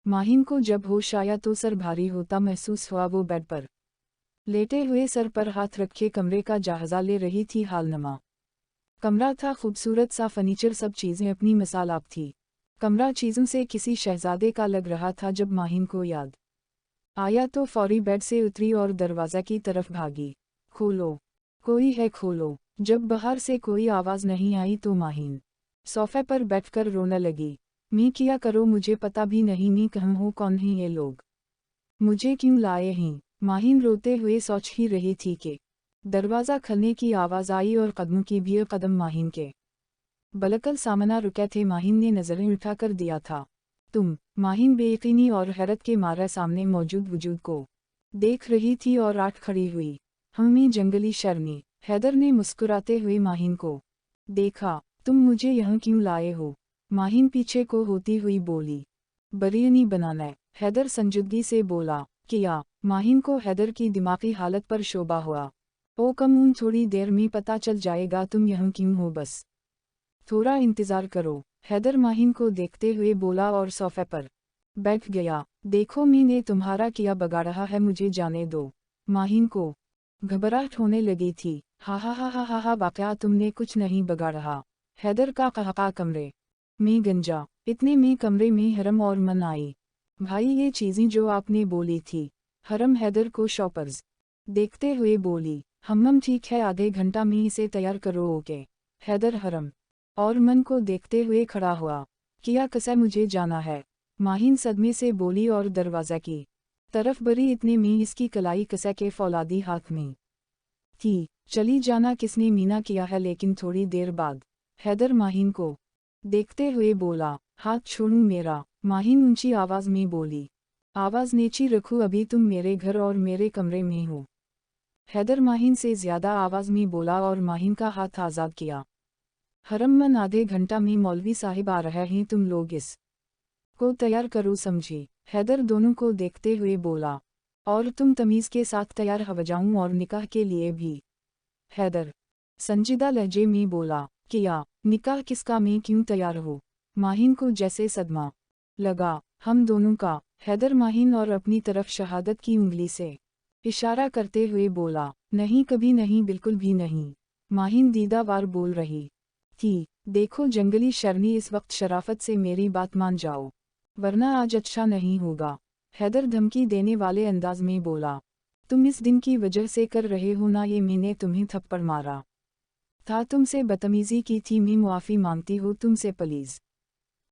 माहिन को जब होश आया तो सर भारी होता महसूस हुआ। वो बेड पर लेटे हुए सर पर हाथ रखे कमरे का जायजा ले रही थी। हालनमा कमरा था, खूबसूरत सा फर्नीचर, सब चीज़ें अपनी मिसाल आप थी। कमरा चीज़ों से किसी शहजादे का लग रहा था। जब माहिन को याद आया तो फौरी बेड से उतरी और दरवाज़ा की तरफ भागी। खोलो, कोई है, खोलो। जब बाहर से कोई आवाज़ नहीं आई तो माहिन सोफे पर बैठकर रोने लगी। मी किया करो, मुझे पता भी नहीं मी कहूँ हो कौन हैं ये लोग, मुझे क्यों लाए हैं। माहिन रोते हुए सोच ही रही थी कि दरवाज़ा खुलने की आवाज़ आई और कदमों की भीड़। कदम माहिन के बलकल सामना रुके थे। माहिन ने नज़रें उठाकर दिया था। तुम? माहिन बेयकीनी और हैरत के मारे सामने मौजूद वजूद को देख रही थी और आठ खड़ी हुई। हमें जंगली शर्मी। हैदर ने मुस्कुराते हुए माहिन को देखा। तुम मुझे यहाँ क्यों लाए हो? माहिन पीछे को होती हुई बोली। बिरयानी बनाने। हैदर संजीदगी से बोला। किया। माहिन को हैदर की दिमागी हालत पर शोभा हुआ। ओ कम, थोड़ी देर में पता चल जाएगा तुम यहाँ क्यों हो, बस थोड़ा इंतज़ार करो। हैदर माहिन को देखते हुए बोला और सोफे पर बैठ गया। देखो, मैंने तुम्हारा किया बगाड़ा है, मुझे जाने दो। माहिन को घबराहट होने लगी थी। हा हा हा हा हा हा, वाकया तुमने कुछ नहीं बगाड़ा। हैदर का कहका। कमरे में गंजा। इतने में कमरे में हरम और मन आई। भाई, ये चीज़ें जो आपने बोली थी। हरम हैदर को शॉपर्स देखते हुए बोली। हम ठीक है, आधे घंटा में इसे तैयार करो। ओके। हैदर हरम और मन को देखते हुए खड़ा हुआ। किया कसा, मुझे जाना है। माहिन सदमे से बोली और दरवाज़ा की तरफ बढ़ी। इतने में इसकी कलाई कसा के फौलादी हाथ में थी। चली जाना किसने मीना किया है? लेकिन थोड़ी देर बाद हैदर माहिन को देखते हुए बोला। हाथ छोड़ूं मेरा? माहिन ऊंची आवाज़ में बोली। आवाज़ नीची रखूं, अभी तुम मेरे घर और मेरे कमरे में हो। हैदर माहिन से ज़्यादा आवाज़ में बोला और माहिन का हाथ आज़ाद किया। हरमन, आधे घंटा में मौलवी साहिब आ रहे हैं, तुम लोग इस को तैयार करो, समझी? हैदर दोनों को देखते हुए बोला। और तुम तमीज़ के साथ तैयार हो जाऊं और निकाह के लिए भी? हैदर संजीदा लहजे में बोला। किया। निकाह किसका? मैं क्यों तैयार हो? माहिन को जैसे सदमा लगा। हम दोनों का? हैदर माहिन और अपनी तरफ शहादत की उंगली से इशारा करते हुए बोला। नहीं, कभी नहीं, बिल्कुल भी नहीं। माहिन दीदावार बोल रही थी। देखो जंगली शर्मी, इस वक्त शराफत से मेरी बात मान जाओ, वरना आज अच्छा नहीं होगा। हैदर धमकी देने वाले अंदाज में बोला। तुम इस दिन की वजह से कर रहे हो ना ये? मैंने तुम्हें थप्पड़ मारा था, तुमसे बदतमीजी की थी, मैं मुआफ़ी मांगती हूँ तुमसे, प्लीज़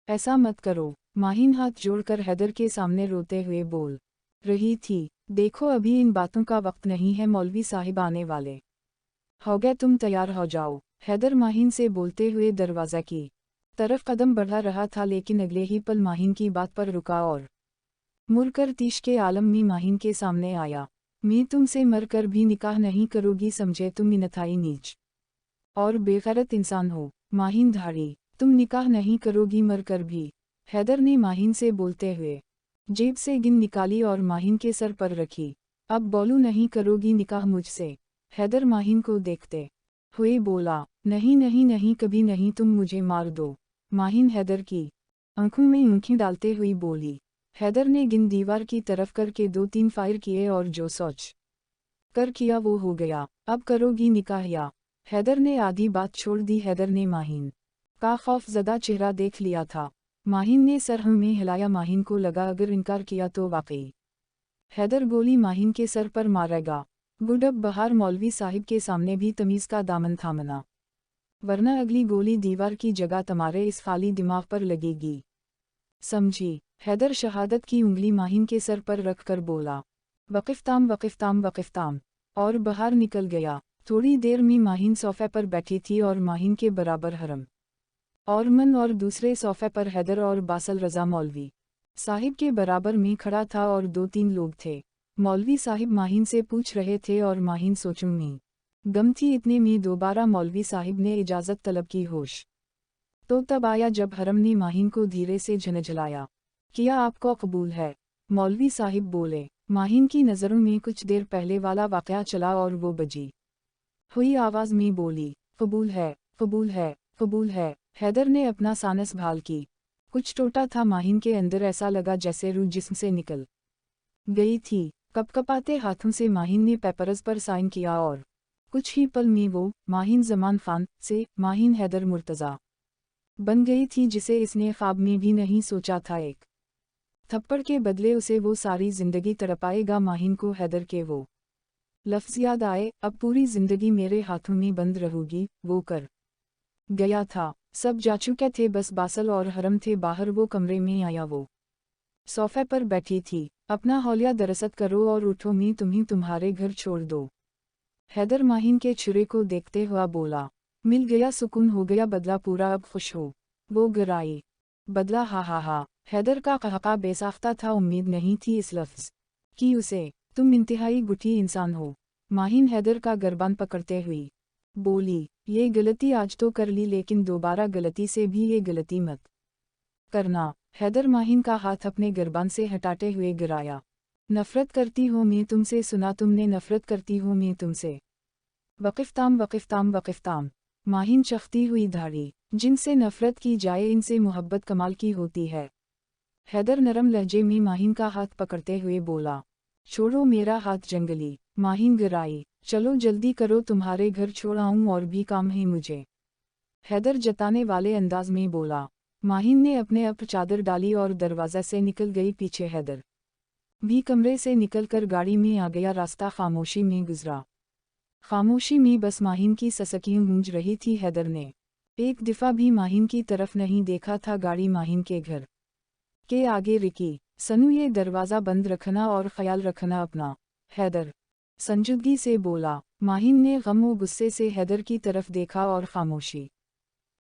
ऐसा मत करो। माहिन हाथ जोड़कर हैदर के सामने रोते हुए बोल रही थी। देखो, अभी इन बातों का वक्त नहीं है, मौलवी साहिब आने वाले हो गए, तुम तैयार हो जाओ। हैदर माहिन से बोलते हुए दरवाज़ा की तरफ कदम बढ़ा रहा था, लेकिन अगले ही पल माहिन की बात पर रुका और मुड़कर तीश के आलम में माहिन के सामने आया। मैं तुमसे मर कर भी निकाह नहीं करूँगी, समझे? तुम इंतहाई नीच और बेगैरत इंसान हो। माहिन धाड़ी। तुम निकाह नहीं करोगी मर कर भी? हैदर ने माहिन से बोलते हुए जेब से गिन निकाली और माहिन के सर पर रखी। अब बोलूं, नहीं करोगी निकाह मुझसे? हैदर माहिन को देखते हुए बोला। नहीं नहीं नहीं, कभी नहीं, तुम मुझे मार दो। माहिन हैदर की आंखों में आंखें डालते हुई बोली। हैदर ने गिन दीवार की तरफ करके 2-3 फायर किए और जो सोच कर किया वो हो गया। अब करोगी निकाह या? हैदर ने आधी बात छोड़ दी। हैदर ने माहिन का खौफजदा चेहरा देख लिया था। माहिन ने सर में हिलाया। माहिन को लगा अगर इनकार किया तो वाकई हैदर गोली माहिन के सर पर मारेगा। गुड, अब बाहर मौलवी साहिब के सामने भी तमीज़ का दामन थामना, वरना अगली गोली दीवार की जगह तुम्हारे इस खाली दिमाग पर लगेगी, समझी? हैदर शहादत की उंगली माहिन के सर पर रख कर बोला। वक़िफ़ताम वक़िफ़ताम वक़िफ़ताम, और बाहर निकल गया। थोड़ी देर में माहिन सोफे पर बैठी थी और माहिन के बराबर हरम और मन और दूसरे सोफे पर हैदर और बासल रज़ा मौलवी साहिब के बराबर में खड़ा था और 2-3 लोग थे। मौलवी साहिब माहिन से पूछ रहे थे और माहिन सोचों में गम थी। इतने में दोबारा मौलवी साहिब ने इजाज़त तलब की। होश तो तब आया जब हरम ने माहिन को धीरे से झंझलाया। किया, आपको कबूल है? मौलवी साहिब बोले। माहिन की नज़रों में कुछ देर पहले वाला वाक़या चला और वो बजी हुई आवाज़ में बोली। कबूल है, कबूल है, कबूल है। हैदर ने अपना सानस भाल की कुछ टोटा था माहिन के अंदर, ऐसा लगा जैसे रूह जिस्म से निकल गई थी। कपकपाते हाथों से माहिन ने पेपर्स पर साइन किया और कुछ ही पल में वो माहिन जमान खान से माहिन हैदर मुर्तज़ा बन गई थी, जिसे इसने ख्वाब में भी नहीं सोचा था। एक थप्पड़ के बदले उसे वो सारी जिंदगी तड़पाएगा। माहिन को हैदर के वो लफ्ज़ याद आए, अब पूरी जिंदगी मेरे हाथों में बंद रहोगी। वो कर गया था, सब जा चुके थे, बस बासल और हरम थे बाहर। वो कमरे में आया, वो सोफे पर बैठी थी। अपना हौलिया दरअसत करो और उठो, मैं तुम्हें तुम्हारे घर छोड़ दो। हैदर माहिन के छुरे को देखते हुआ बोला। मिल गया सुकून, हो गया बदला पूरा, अब खुश हो। वो गिराई। बदला, हा हा हा। हैदर का कहका बेसाख्ता था, उम्मीद नहीं थी इस लफ्ज़ की उसे। तुम इंतहाई गुठी इंसान हो। माहिन हैदर का गर्बान पकड़ते हुई बोली, ये गलती आज तो कर ली, लेकिन दोबारा गलती से भी ये गलती मत करना। हैदर माहिन का हाथ अपने गर्बान से हटाते हुए गिराया। नफरत करती हूँ मैं तुमसे, सुना तुमने, नफरत करती हूँ मैं तुमसे। वक़िफ़ताम वक़िफ़ताम वक़िफ़ताम। माहिन चखती हुई धाड़ी। जिनसे नफरत की जाए, इनसे मोहब्बत कमाल की होती है। हैदर नरम लहजे में माहिन का हाथ पकड़ते हुए बोला, छोड़ो मेरा हाथ जंगली। माहिन गिराई। चलो जल्दी करो, तुम्हारे घर छोड़ आऊँ, और भी काम है मुझे। हैदर जताने वाले अंदाज में बोला। माहिन ने अपने ऊपर चादर डाली और दरवाज़ा से निकल गई पीछे। हैदर भी कमरे से निकलकर गाड़ी में आ गया। रास्ता खामोशी में गुजरा। खामोशी में बस माहिन की ससकियां गूंज रही थी। हैदर ने एक दफ़ा भी माहिन की तरफ नहीं देखा था। गाड़ी माहिन के घर के आगे रुकी। सनू, ये दरवाज़ा बंद रखना और ख्याल रखना अपना। हैदर संजीदगी से बोला। माहिन ने गम व गुस्से से हैदर की तरफ देखा और खामोशी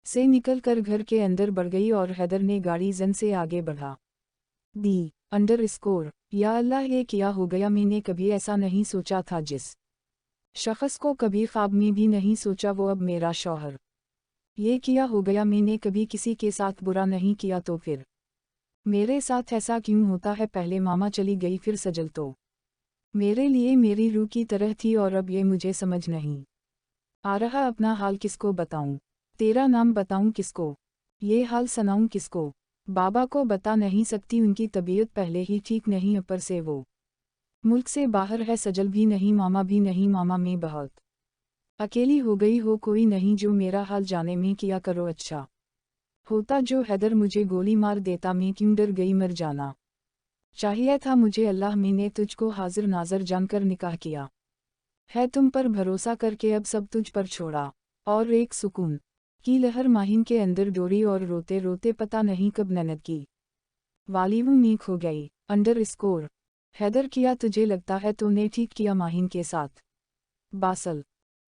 से निकलकर घर के अंदर बढ़ गई। और हैदर ने गाड़ी जन से आगे बढ़ा दी। अंडरस्कोर। या अल्लाह, ये क्या हो गया। मैंने कभी ऐसा नहीं सोचा था, जिस शख्स को कभी ख्वाब में भी नहीं सोचा, वो अब मेरा शौहर। ये क्या हो गया। मैंने कभी किसी के साथ बुरा नहीं किया, तो फिर मेरे साथ ऐसा क्यों होता है। पहले मामा चली गई, फिर सजल तो मेरे लिए मेरी रूह की तरह थी, और अब ये मुझे समझ नहीं आ रहा, अपना हाल किसको बताऊं। तेरा नाम बताऊं किसको, ये हाल सुनाऊं किसको। बाबा को बता नहीं सकती, उनकी तबीयत पहले ही ठीक नहीं, ऊपर से वो मुल्क से बाहर है। सजल भी नहीं, मामा भी नहीं। मामा मैं बहुत अकेली हो गई हो, कोई नहीं जो मेरा हाल जाने। में किया करो, अच्छा होता जो हैदर मुझे गोली मार देता। मैं क्यों डर गई, मर जाना चाहिए था मुझे। अल्लाह, मैंने तुझको हाजिर नाजर जानकर निकाह किया है, तुम पर भरोसा करके अब सब तुझ पर छोड़ा। और एक सुकून की लहर माहिन के अंदर डोरी, और रोते रोते पता नहीं कब ननद की वालीवू नीक हो गई। अंडरस्कोर। हैदर, किया तुझे लगता है तूने ठीक किया माहिन के साथ। बासल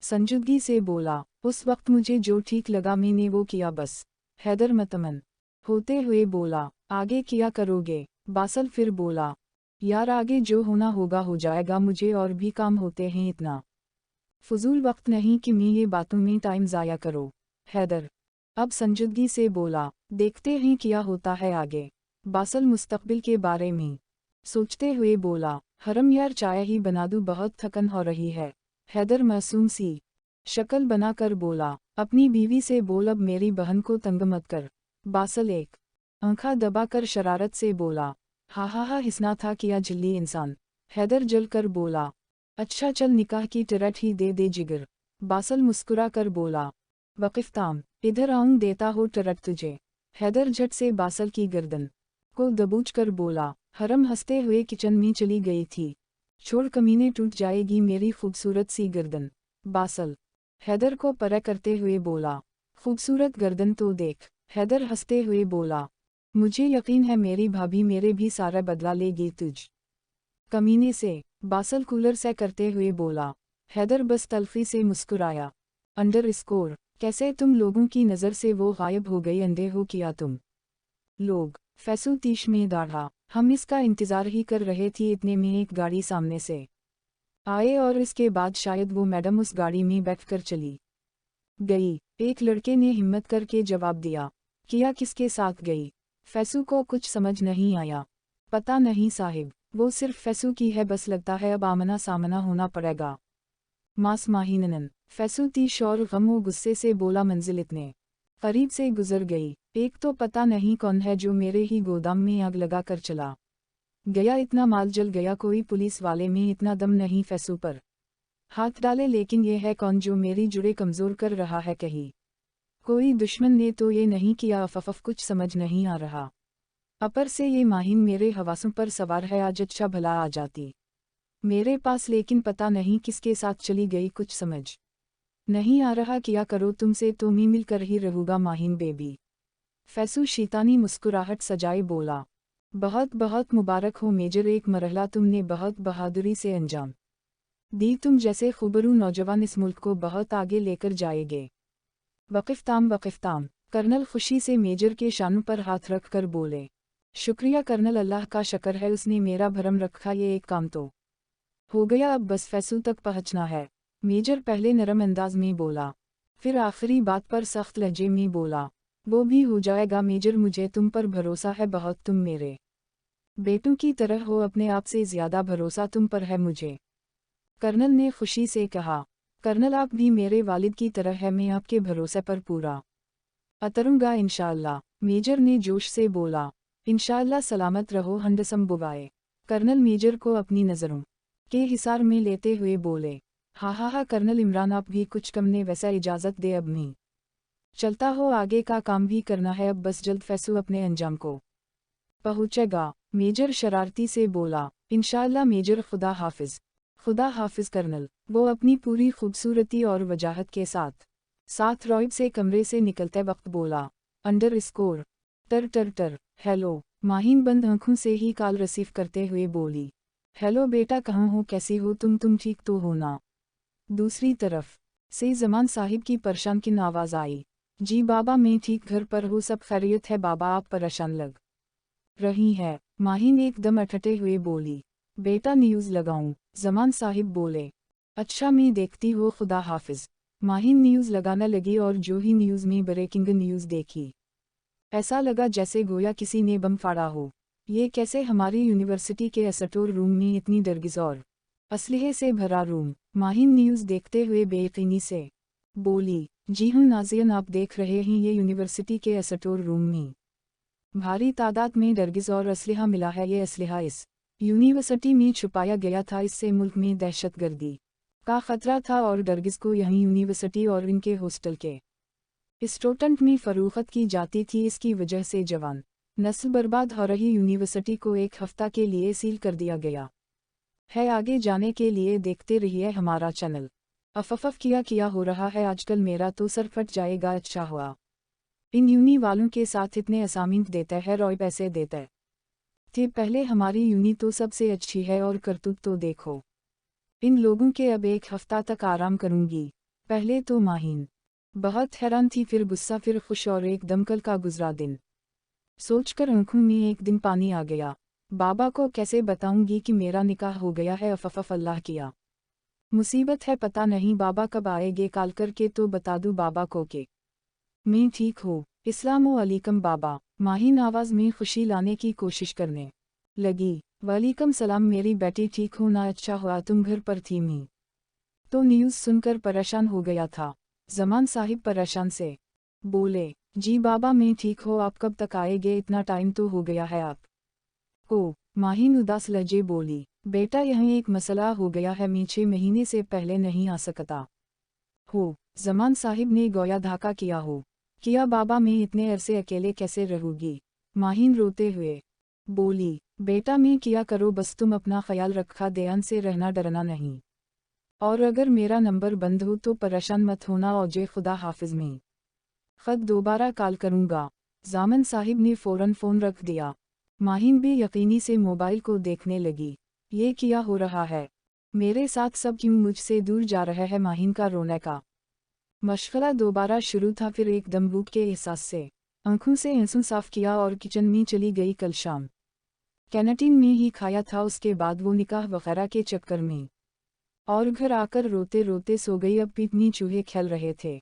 संजीदगी से बोला। उस वक्त मुझे जो ठीक लगा मैंने वो किया बस। हैदर मतमन होते हुए बोला। आगे किया करोगे। बासल फिर बोला, यार आगे जो होना होगा हो जाएगा, मुझे और भी काम होते हैं, इतना फजूल वक्त नहीं कि मैं ये बातों में टाइम ज़ाया करो। हैदर अब संजीदगी से बोला। देखते हैं क्या होता है आगे। बासल मुस्तकबिल के बारे में सोचते हुए बोला। हरम यार, चाय ही बना दूं, बहुत थकन हो रही है। हैदर मासूम सी शक्ल बनाकर बोला। अपनी बीवी से बोल, अब मेरी बहन को तंग मत कर। बासल एक आंखा दबाकर शरारत से बोला। हा हा हा, हिसना था किया जिल्ली इंसान। हैदर जल कर बोला। अच्छा चल, निकाह की टिरट ही दे दे जिगर। बासल मुस्कुरा कर बोला। वक़िफ़ताम, इधर आऊं, देता हो टिरट तुझे। हैदर झट से बासल की गर्दन को दबोच कर बोला। हरम हंसते हुए किचन में चली गई थी। छोड़ कमीने, टूट जाएगी मेरी खूबसूरत सी गर्दन। बासल हैदर को परे करते हुए बोला। खूबसूरत गर्दन तो देख। हैदर हंसते हुए बोला। मुझे यकीन है मेरी भाभी मेरे भी सारा बदला लेगी तुझ कमीने से। बासल कूलर से करते हुए बोला। हैदर बस तल्खी से मुस्कुराया। अंडरस्कोर। कैसे तुम लोगों की नज़र से वो गायब हो गई, अंधे हो किया तुम लोग। फैसू तीश में दाढ़ा। हम इसका इंतज़ार ही कर रहे थे, इतने में एक गाड़ी सामने से आए, और इसके बाद शायद वो मैडम उस गाड़ी में बैठकर चली गई। एक लड़के ने हिम्मत करके जवाब दिया। किया किसके साथ गई। फैसू को कुछ समझ नहीं आया। पता नहीं साहिब, वो सिर्फ फैसू की है, बस लगता है अब आमना सामना होना पड़ेगा। मास माहिनन। फैसू तीश और गम व गुस्से से बोला। मंजिल इतने करीब से गुजर गई, एक तो पता नहीं कौन है जो मेरे ही गोदाम में आग लगा कर चला गया, इतना माल जल गया, कोई पुलिस वाले में इतना दम नहीं फैसू पर हाथ डाले, लेकिन ये है कौन जो मेरी जुड़े कमज़ोर कर रहा है, कहीं कोई दुश्मन ने तो ये नहीं किया, अफफ कुछ समझ नहीं आ रहा। अपर से ये माहिन मेरे हवासों पर सवार है, आज अच्छा भला आ जाती मेरे पास, लेकिन पता नहीं किसके साथ चली गई, कुछ समझ नहीं आ रहा, किया करो तुमसे तो मैं मिलकर ही रहूँगा माहिन बेबी। फैसू शैतानी मुस्कुराहट सजाए बोला, बहुत बहुत मुबारक हो मेजर, एक मरहला तुमने बहुत बहादुरी से अंजाम दी, तुम जैसे खुबरू नौजवान इस मुल्क को बहुत आगे लेकर जाएंगे। वक़िफ़ताम कर्नल खुशी से मेजर के शानों पर हाथ रख कर बोले, शुक्रिया कर्नल, अल्लाह का शक्र है उसने मेरा भरम रखा, ये एक काम तो हो गया, अब बस फैसू तक पहुंचना है। मेजर पहले नरम अंदाज में बोला, फिर आखिरी बात पर सख्त लहजे में बोला, वो भी हो जाएगा मेजर, मुझे तुम पर भरोसा है बहुत, तुम मेरे बेटों की तरह हो, अपने आप से ज़्यादा भरोसा तुम पर है मुझे। कर्नल ने खुशी से कहा, कर्नल आप भी मेरे वालिद की तरह है, मैं आपके भरोसे पर पूरा उतरूंगा इंशाअल्लाह। मेजर ने जोश से बोला, इंशाअल्लाह, सलामत रहो हंडसम बुवाए। कर्नल मेजर को अपनी नज़रों के हिसार में लेते हुए बोले, हा कर्नल इमरान आप भी कुछ कम ने, वैसा इजाज़त दे, अब मैं चलता हो, आगे का काम भी करना है, अब बस जल्द फैसू अपने अंजाम को पहुँचेगा। मेजर शरारती से बोला, इंशाअल्लाह मेजर, खुदा हाफिज कर्नल। वो अपनी पूरी खूबसूरती और वजाहत के साथ रॉयब से कमरे से निकलते वक्त बोला, अंडर स्कोर टर हेलो। माहिन बंद आंखों से ही कॉल रिसीव करते हुए बोली, हेलो बेटा, कहाँ हो, कैसी हो तुम ठीक तो हो ना? दूसरी तरफ से जमान साहिब की परेशान किन आवाज़ आई, जी बाबा मैं ठीक, घर पर हूँ, सब खैरियत है बाबा, आप परेशान लग रही है। माहिन एकदम अटटे हुए बोली, बेटा न्यूज़ लगाऊं? जमान साहिब बोले, अच्छा मैं देखती हो, खुदा हाफिज। माहिन न्यूज़ लगाना लगी और जो ही न्यूज़ में ब्रेकिंग न्यूज़ देखी, ऐसा लगा जैसे गोया किसी ने बम फाड़ा हो। ये कैसे, हमारी यूनिवर्सिटी के स्टोर रूम में इतनी दरगिज़ और असलहे से भरा रूम। माहिन न्यूज़ देखते हुए बेयकीनी से बोली, जी हूँ नाज़ियन, आप देख रहे हैं ये यूनिवर्सिटी के स्टोर रूम में भारी तादाद में दरगिज़ और असलहा मिला है। ये असलहा इस यूनिवर्सिटी में छुपाया गया था, इससे मुल्क में दहशतगर्दी का खतरा था और दरगिज़ को यहीं यूनिवर्सिटी और इनके हॉस्टल के स्टूडेंट में फ़रोख्त की जाती थी। इसकी वजह से जवान नस्ल बर्बाद हो रही यूनिवर्सिटी को एक हफ्ता के लिए सील कर दिया गया है। आगे जाने के लिए देखते रहिए हमारा चैनल। अफफ किया हो रहा है आजकल, मेरा तो सर फट जाएगा। अच्छा हुआ इन यूनी वालों के साथ इतने असाइनमेंट देता है, रॉय पैसे देता थे पहले, हमारी यूनी तो सबसे अच्छी है और करतूत तो देखो इन लोगों के। अब एक हफ्ता तक आराम करूंगी। पहले तो माहिन बहुत हैरान थी, फिर गुस्सा, फिर खुश, और एक दमकल का गुजरा दिन सोचकर आंखों में एक दिन पानी आ गया। बाबा को कैसे बताऊंगी कि मेरा निकाह हो गया है? अफफ अल्लाह किया मुसीबत है, पता नहीं बाबा कब आएगे, कॉल करके तो बता दूं बाबा को कि मैं ठीक हूँ। अस्सलामुअलैकुम बाबा। माहिन आवाज़ में खुशी लाने की कोशिश करने लगी, वालेकुम सलाम मेरी बेटी, ठीक हो ना? अच्छा हुआ तुम घर पर थी, मैं तो न्यूज़ सुनकर परेशान हो गया था। जमान साहिब परेशान से बोले, जी बाबा मैं ठीक हो, आप कब तक आएगे? इतना टाइम तो हो गया है आप को। माहिन उदास लहजे बोली, बेटा यहाँ एक मसला हो गया है, मैं 6 महीने से पहले नहीं आ सकता हो। जमान साहिब ने गोया धाका किया हो। किया बाबा, मैं इतने अरसे अकेले कैसे रहूँगी? माहिन रोते हुए बोली, बेटा मैं किया करो, बस तुम अपना ख्याल रखा, ध्यान से रहना, डरना नहीं, और अगर मेरा नंबर बंद हो तो परेशान मत होना, औजे खुदा हाफिज में ख़त दोबारा कॉल करूँगा। जामन साहिब ने फ़ौरन फ़ोन रख दिया। माहिन भी यकीनी से मोबाइल को देखने लगी, ये क्या हो रहा है? मेरे साथ सब क्यों मुझसे दूर जा रहा है? माहिन का रोने का मशगला दोबारा शुरू था, फिर एकदम भूख के एहसास से आंखों से आंसू साफ किया और किचन में चली गई। कल शाम कैंटीन में ही खाया था, उसके बाद वो निकाह वगैरह के चक्कर में और घर आकर रोते रोते सो गई। अब पीपनी चूहे खेल रहे थे।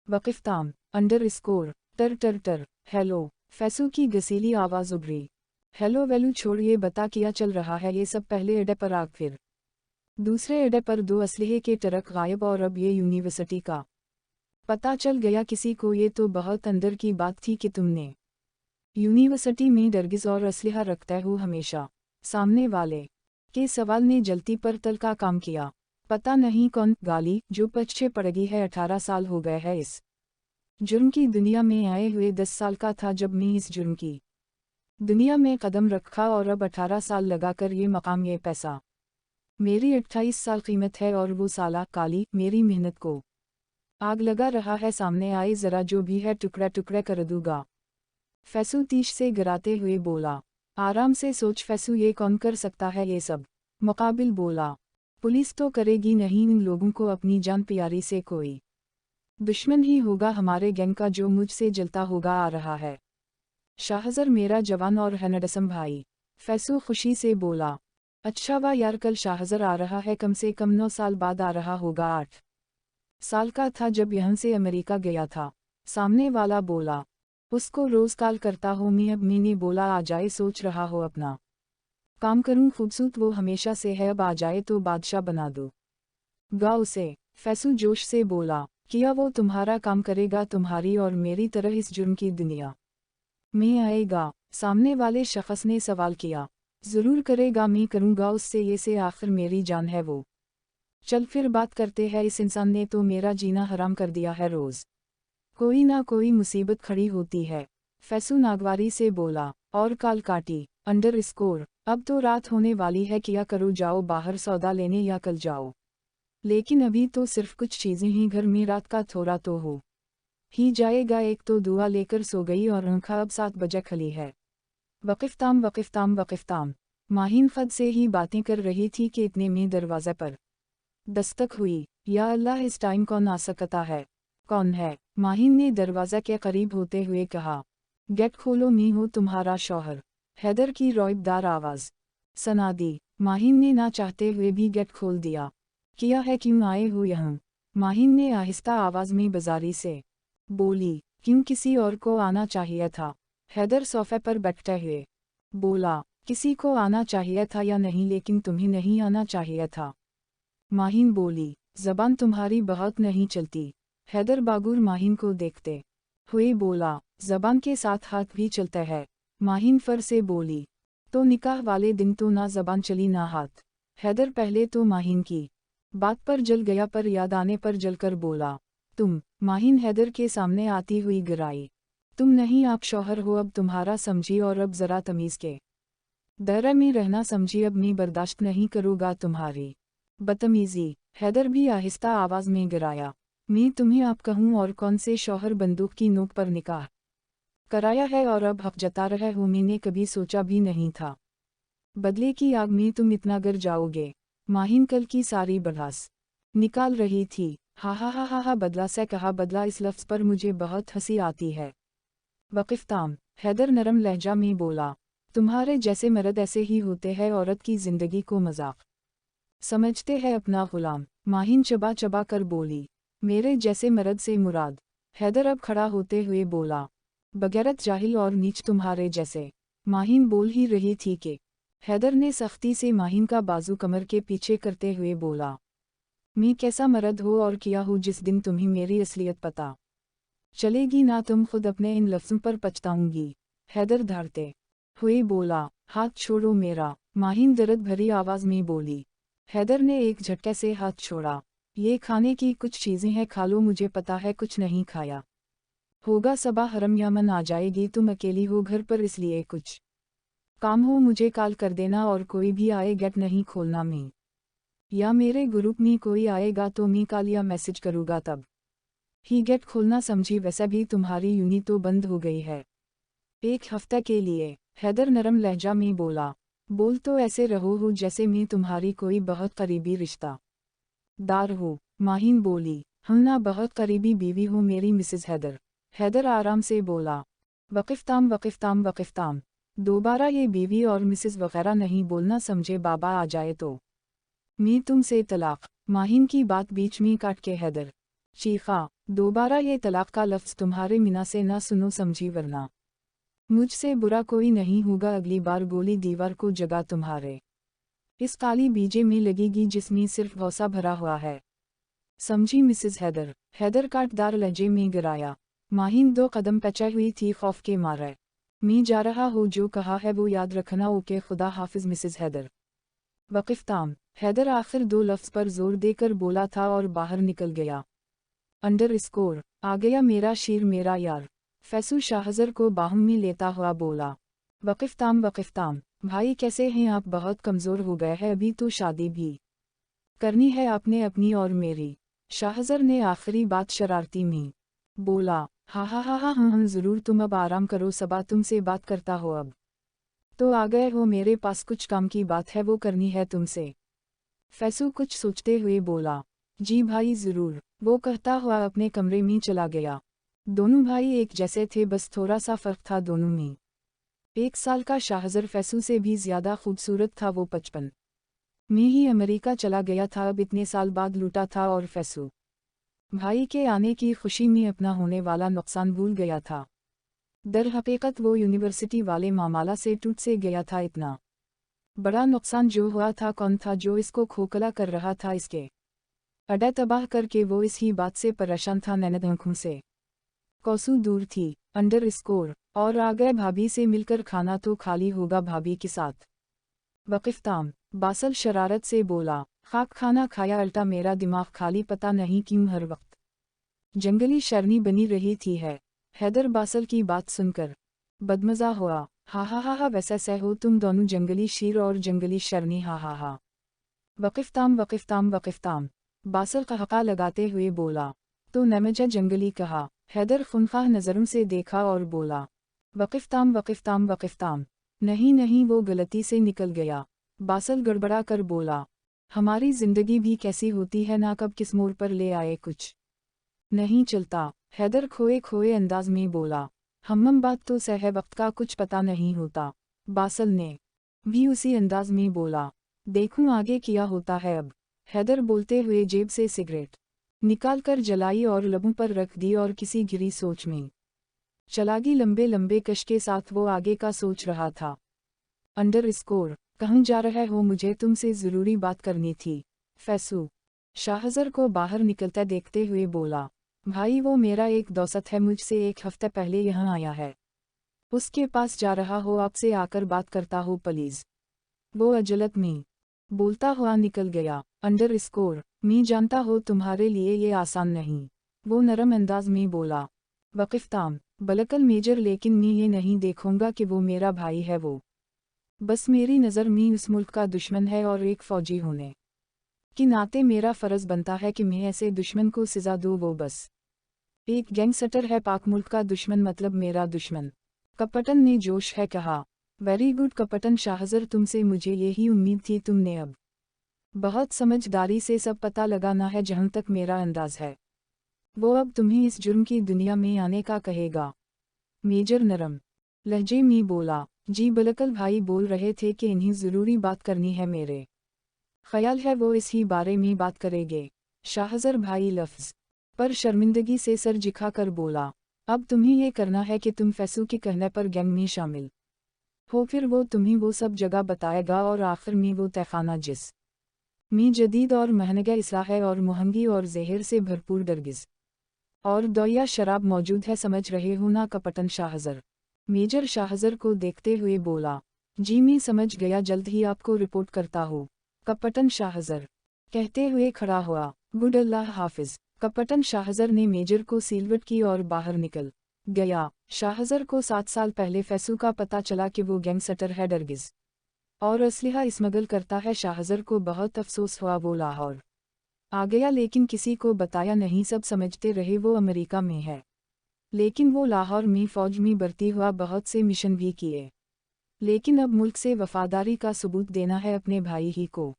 वक़िफ़ताम अंडर स्कोर टर हेलो। फैसू की गसीली आवाज़ उभरी, हेलो वेलू छोड़िए, बता क्या चल रहा है ये सब? पहले अड्डे पर आग, फिर दूसरे अड्डे पर 2 असलहे के ट्रक गायब, और अब ये यूनिवर्सिटी का पता चल गया किसी को, ये तो बहुत अंदर की बात थी कि तुमने यूनिवर्सिटी में डरगिस और असलहा रखता हो हमेशा। सामने वाले के सवाल ने जलती पर तल का काम किया। पता नहीं कौन गाली जो पीछे पड़ गई है। 18 साल हो गए हैं इस जुर्म की दुनिया में आए हुए। 10 साल का था जब मैं इस जुर्म की दुनिया में कदम रखा और अब 18 साल लगाकर ये मकाम, ये पैसा। मेरी 28 साल कीमत है और वो साला काली मेरी मेहनत को आग लगा रहा है। सामने आए ज़रा जो भी है टुकड़ा टुकड़ा कर दूंगा। फैसू तीश से गिराते हुए बोला। आराम से सोच फैसू, ये कौन कर सकता है ये सब? मुकाबिल बोला। पुलिस तो करेगी नहीं, इन लोगों को अपनी जान प्यारी से कोई दुश्मन ही होगा हमारे गैंग का जो मुझसे जलता होगा आ रहा है। शाहजर मेरा जवान और हैंडसम भाई। फैसू खुशी से बोला। अच्छा वाह यार, कल शाहजर आ रहा है, कम से कम 9 साल बाद आ रहा होगा। 8 साल का था जब यहाँ से अमेरिका गया था। सामने वाला बोला। उसको रोज कॉल करता हूँ मैं। अब मैंने बोला आ जाए, सोच रहा हो अपना काम करूँ। खूबसूरत वो हमेशा से है, अब आ जाए तो बादशाह बना दो गा उसे। फैसू जोश से बोला। किया वो तुम्हारा काम करेगा, तुम्हारी और मेरी तरह इस जुर्म की दुनिया में आएगा? सामने वाले शख्स ने सवाल किया। ज़रूर करेगा, मैं करूँगा उससे, ये से आखिर मेरी जान है वो। चल फिर बात करते हैं, इस इंसान ने तो मेरा जीना हराम कर दिया है। रोज़ कोई ना कोई मुसीबत खड़ी होती है। फैसू नागवारी से बोला और काल काटी। Under score. अब तो रात होने वाली है, क्या करो, जाओ बाहर सौदा लेने या कल जाओ। लेकिन अभी तो सिर्फ कुछ चीज़ें ही घर में, रात का थोड़ा तो हो ही जाएगा। एक तो दुआ लेकर सो गई और आँखा अब 7 बजे खली है। वक़िफ़ताम वक़िफ़ताम वक़िफ़ताम। माहिन ख़ुद से ही बातें कर रही थी कि इतने में दरवाज़े पर दस्तक हुई। या अल्लाह, इस टाइम कौन आ सकता है? कौन है? माहिन ने दरवाज़ा के करीब होते हुए कहा। गेट खोलो, मैं हूँ तुम्हारा शौहर। हैदर की रौबदार आवाज़ सुना दी। माहिन ने ना चाहते हुए भी गेट खोल दिया। किया है, क्यों आए हो यहाँ? माहिन ने आहिस्ता आवाज़ में बाजारी से बोली। क्यों, किसी और को आना चाहिए था। हैदर सोफे पर बैठते हुए बोला। किसी को आना चाहिए था या नहीं, लेकिन तुम्हें नहीं आना चाहिए था। माहिन बोली। ज़बान तुम्हारी बहुत नहीं चलती। हैदर बागुर माहिन को देखते हुए बोला। ज़बान के साथ हाथ भी चलता है। माहिन फर से बोली। तो निकाह वाले दिन तो ना ज़बान चली ना हाथ। हैदर पहले तो माहिन की बात पर जल गया, पर याद आने पर जलकर बोला। तुम? माहिन हैदर के सामने आती हुई गिराई। तुम नहीं, आप शौहर हो, अब तुम्हारा समझी, और अब ज़रा तमीज़ के दायरे में रहना समझी। अब मैं बर्दाश्त नहीं करूँगा तुम्हारी बदतमीज़ी। हैदर भी आहिस्ता आवाज़ में गिराया। मैं तुम्हें आप कहूँ और कौन से शौहर, बंदूक की नोक पर निकाह कराया है और अब हक जता रहे हो। मैंने कभी सोचा भी नहीं था बदले की आग में तुम इतना गर जाओगे। माहिन कल की सारी बड़ास निकाल रही थी। हा हा हा हा हा। बदला से कहा। बदला, इस लफ्ज़ पर मुझे बहुत हंसी आती है। वक़िफ़ताम। हैदर नरम लहजा में बोला। तुम्हारे जैसे मर्द ऐसे ही होते हैं, औरत की ज़िंदगी को मजाक समझते हैं अपना ग़ुलाम। माहिन चबा चबा कर बोली। मेरे जैसे मर्द से मुराद? हैदर अब खड़ा होते हुए बोला। बगैरत, जाहिल और नीच तुम्हारे जैसे। माहिन बोल ही रही थी कि हैदर ने सख्ती से माहिन का बाजू कमर के पीछे करते हुए बोला। मैं कैसा मर्द हो और किया हूँ, जिस दिन तुम्हें मेरी असलियत पता चलेगी ना, तुम खुद अपने इन लफ्ज़ों पर पछताऊंगी। हैदर धड़ते हुए बोला। हाथ छोड़ो मेरा। माहिन दर्द भरी आवाज़ में बोली। हैदर ने एक झटके से हाथ छोड़ा। ये खाने की कुछ चीज़ें हैं, खा लो, मुझे पता है कुछ नहीं खाया होगा। सबा हरम या मन आ जाएगी, तुम अकेली हो घर पर, इसलिए कुछ काम हो मुझे कॉल कर देना, और कोई भी आए गेट नहीं खोलना। मैं या मेरे ग्रुप में कोई आएगा तो मैं कॉल या मैसेज करूँगा, तब ही गेट खोलना, समझी? वैसे भी तुम्हारी यूनी तो बंद हो गई है 1 हफ्ते के लिए। हैदर नरम लहजा में बोला। बोल तो ऐसे रहो हो जैसे मैं तुम्हारी कोई बहुत करीबी रिश्ता दार हो। माहिन बोली। हम ना बहुत करीबी बीवी हो मेरी मिसेस हैदर। हैदर आराम से बोला। वक़िफ़ताम वक़िफ़ताम वक़िफ़ताम। दोबारा ये बीवी और मिसेस वगैरह नहीं बोलना, समझे? बाबा आ जाए तो मैं तुमसे तलाक। माहिन की बात बीच में काट के हैदर चीखा। दोबारा ये तलाक का लफ्ज़ तुम्हारे मिना से ना सुनो, समझी? वरना मुझसे बुरा कोई नहीं होगा। अगली बार गोली दीवार को जगा तुम्हारे इस काली बीजे में लगेगी जिसमें सिर्फ भौसा भरा हुआ है। समझी मिसेस हैदर। हैदर काटदार लहजे में गिराया। माहिम 2 कदम पीछे हुई थी खौफ के मारे। मैं जा रहा हूँ, जो कहा है वो याद रखना। ओके, खुदा हाफिज मिसेस हैदर। वक़िफ़ताम। हैदर आखिर 2 लफ्ज़ पर जोर देकर बोला था और बाहर निकल गया। Under score. आ गया मेरा शेर मेरा यार। फैसू शाहज़र को बाहों में लेता हुआ बोला। वक़िफ़ताम, भाई कैसे हैं आप? बहुत कमज़ोर हो गए हैं, अभी तो शादी भी करनी है आपने अपनी और मेरी। शाहज़र ने आखिरी बात शरारती में बोला। हाँ, ज़रूर, तुम अब आराम करो, सबा तुमसे बात करता हो। अब तो आ गए हो, मेरे पास कुछ काम की बात है, वो करनी है तुमसे। फैसू कुछ सोचते हुए बोला। जी भाई ज़रूर, वो कहता हुआ अपने कमरे में चला गया। दोनों भाई एक जैसे थे, बस थोड़ा सा फ़र्क था दोनों में। 1 साल का शाहज़र फैसू से भी ज़्यादा खूबसूरत था। वो 55 में ही अमेरिका चला गया था, अब इतने साल बाद लौटा था और फैसू भाई के आने की खुशी में अपना होने वाला नुकसान भूल गया था। दर हकीकत वो यूनिवर्सिटी वाले मामला से टूट से गया था। इतना बड़ा नुकसान जो हुआ था, कौन था जो इसको खोखला कर रहा था? इसके अड्डा तबाह करके वो इस ही बात से परेशान था। नैनद आँखों से कौसू दूर थी। Under score. और आ गए, भाभी से मिलकर खाना तो खाली होगा भाभी के साथ। वक़िफ़ताम। बासल शरारत से बोला। खाक खाना खाया अल्टा, मेरा दिमाग खाली, पता नहीं क्यों हर वक्त जंगली शरनी बनी रही थी है। हैदर बासल की बात सुनकर बदमज़ा हुआ। हा, वैसा से हो तुम दोनों, जंगली शेर और जंगली शरनी। हा। वक़िफ़ताम। बासल कहका लगाते हुए बोला। तो नमजा जंगली कहा। हैदर खुनखाह नज़रों से देखा और बोला। वक़िफ़ताम। नहीं, वो गलती से निकल गया। बासल गड़बड़ा कर बोला। हमारी ज़िंदगी भी कैसी होती है ना, कब किस मोड़ पर ले आए कुछ नहीं चलता। हैदर खोए अंदाज में बोला। बात तो सह, वक्त का कुछ पता नहीं होता। बासल ने भी उसी अंदाज में बोला। देखूं आगे क्या होता है अब। हैदर बोलते हुए जेब से सिगरेट निकाल कर जलाई और लबों पर रख दी और किसी घिरी सोच में चलागी। लंबे कश के साथ वो आगे का सोच रहा था। Under score. कहाँ जा रहे हो? मुझे तुमसे ज़रूरी बात करनी थी। फैसू शाहज़र को बाहर निकलता देखते हुए बोला। भाई वो मेरा एक दोस्त है, मुझसे 1 हफ्ते पहले यहाँ आया है। उसके पास जा रहा हो, आपसे आकर बात करता हो प्लीज़। वो अजलत में बोलता हुआ निकल गया। Under score. मैं जानता हो तुम्हारे लिए ये आसान नहीं, वो नरम अंदाज में बोला। वक़िफ़ताम। बलकल मेजर, लेकिन मैं ये नहीं देखूंगा कि वो मेरा भाई है। वो बस मेरी नज़र में उस मुल्क का दुश्मन है और एक फ़ौजी होने के नाते मेरा फ़र्ज़ बनता है कि मैं ऐसे दुश्मन को सज़ा दूँ। वो बस एक गैंगस्टर है, पाक मुल्क का दुश्मन, मतलब मेरा दुश्मन। कपटन ने जोश है कहा। वेरी गुड कपटन शाहज़र, तुमसे मुझे यही उम्मीद थी। तुमने अब बहुत समझदारी से सब पता लगाना है, जहाँ तक मेरा अंदाज़ है। वो अब तुम्हें इस जुर्म की दुनिया में आने का कहेगा। मेजर नरम लहजे में बोला। जी बलकल भाई बोल रहे थे कि इन्हें ज़रूरी बात करनी है, मेरे ख्याल है वो इसी बारे में बात करेंगे। शाहज़र भाई लफ्ज़ पर शर्मिंदगी से सर झुका कर बोला। अब तुम्हें ये करना है कि तुम फैसू के कहने पर गैंग में शामिल हो, फिर वो तुम्हें वो सब जगह बताएगा और आखिर में वो तहखाना जिस में जदीद और महंगा इसलाह है और महंगी और जहर से भरपूर दरगिज़ और दौया शराब मौजूद है, समझ रहे हो ना कपटन शाहज़र? मेजर शाहज़र को देखते हुए बोला। जी मैं समझ गया, जल्द ही आपको रिपोर्ट करता हूँ। कपटन शाहज़र कहते हुए खड़ा हुआ। गुड, अल्लाह हाफिज़। कपटन शाहज़र ने मेजर को सीलवट की और बाहर निकल गया। शाहज़र को 7 साल पहले फैसू का पता चला कि वो गैंगस्टर है, दरगिज़ और असलहा स्मगल करता है। शाहज़र को बहुत अफसोस हुआ। वो लाहौर आ गया, लेकिन किसी को बताया नहीं, सब समझते रहे वो अमेरिका में है। लेकिन वो लाहौर में फ़ौज में भर्ती हुआ, बहुत से मिशन भी किए, लेकिन अब मुल्क से वफ़ादारी का सबूत देना है, अपने भाई ही को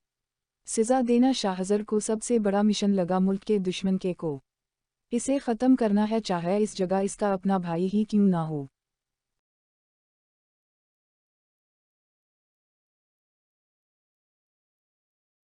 सज़ा देना। शाहज़र को सबसे बड़ा मिशन लगा, मुल्क के दुश्मन के को इसे ख़त्म करना है, चाहे इस जगह इसका अपना भाई ही क्यों ना हो।